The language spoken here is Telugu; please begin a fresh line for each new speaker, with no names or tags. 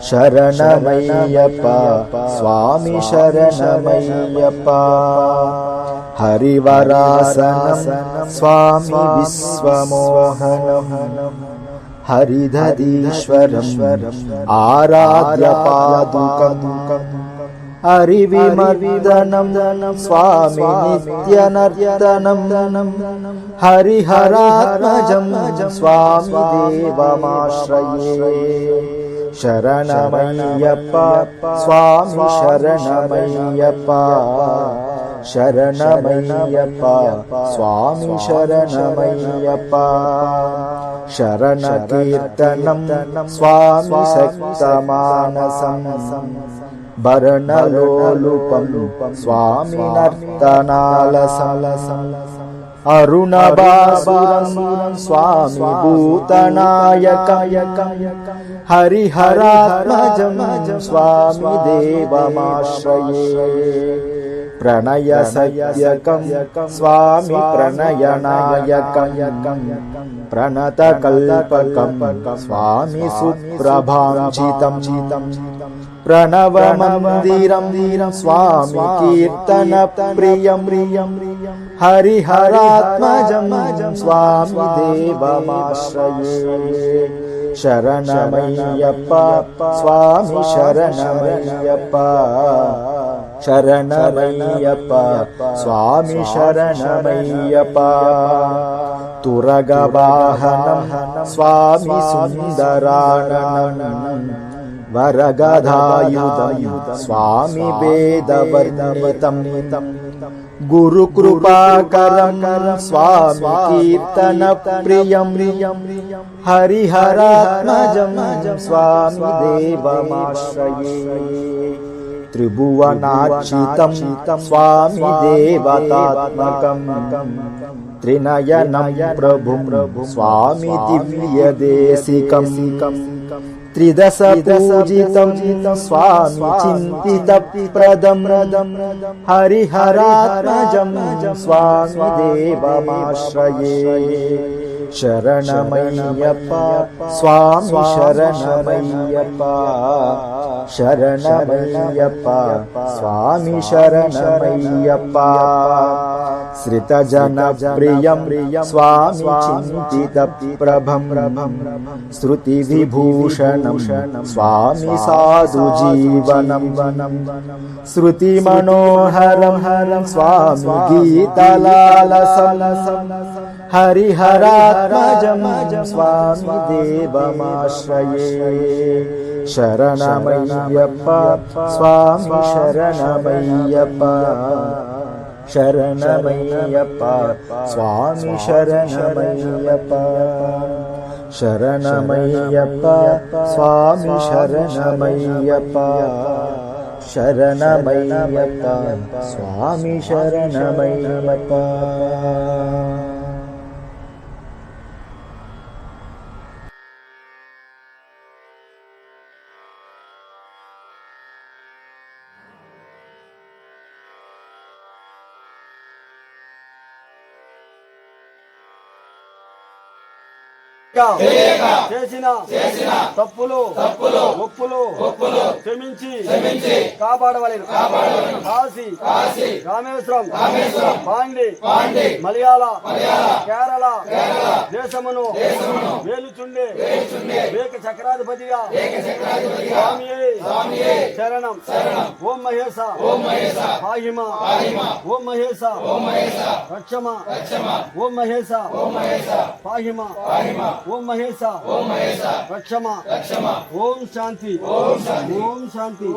శరణమయ్యప్ప స్వామి శరణమయ్యప్ప. హరివరాసనం స్వామి విశ్వమోహనం హరిదధీశ్వరం ఆరాధ్య పాదుకం. హరివిమర్దనం స్వామి నిత్యనర్తనం హరిహరాత్మజం స్వామి దేవమాశ్రయే. శరణమయ్యప్ప స్వామి శరణమయ్యప్ప శరణమయ్యప్ప స్వామి శరణమయ్యప్ప. శరణ కీర్తనం స్వామి సక్తమానసం భరణలోలుపం స్వామి నర్తనాలసం. అరుణభాసురం స్వామి భూతనాయకం హరిహరాత్మజం స్వామి దేవమాశ్రయే. ప్రణయ సత్యకం స్వామి ప్రణయనాయకం ప్రణతకల్పకం స్వామి సుప్రభాంచితం. ప్రణవమందిరం స్వామి కీర్తన ప్రియం హరిహరాత్మజం స్వామి దేవమాశ్రయే. శరణమయ్యప్ప స్వామి శరణమయ్యప్ప శరణమయ్యప్ప స్వామి శరణమయ్యప్ప. తురగవాహనం స్వామి సుందరాననం వరగధాయుధం స్వామి వేదవర్ణితం. గురుకృపాకరం స్వామి కీర్తన ప్రియం హరిహరాత్మజం స్వామి దేవమాశ్రయే. త్రిభువనార్చితం స్వామి దేవతాత్మకం త్రినయనం ప్రభుం స్వామి దివ్యదేశికం. త్రిదశ పూజితం స్వామి చింతిత ప్రదం హరిహరాత్మజం స్వామి దేవమాశ్రయే. శరణమయ్యప్ప స్వామి శరణమయ్యప్ప శరణమయ్యప్ప స్వామి శరణమయ్యప్ప. శ్రితజన ప్రియం స్వామి చింతిత ప్రభం శృతి విభూషణం స్వామి సాధు జీవనం. శృతి మనోహరం స్వామి గీతలాలసం హరిహరాత్మజం స్వామి దేవమాశ్రయే. శరణమయ్యప్ప స్వామి శరణమయ్యప్ప శరణమయ్యప్ప స్వామి శరణమయ్యప్ప శరణమయ్యప్ప స్వామి శరణమయ్యప్ప శరణమయ్యప్ప స్వామి శరణమయ్యప్ప.
చేసిన తప్పులు ఒప్పులు క్షమించి కాపాడవలెను. కాశీ రామేశ్వరం పాండి మలయాళ కేరళ దేశమును వేలుచుండే వేక చక్రాధిపతిగా స్వామియే శరణం. ఓం మహేశ పాహిమ ఓం మహేశ రక్షమ ఓం మహేశ పాహిమ ఓం మహేశ రక్షమ. ఓం శాంతి ఓం శాంతి.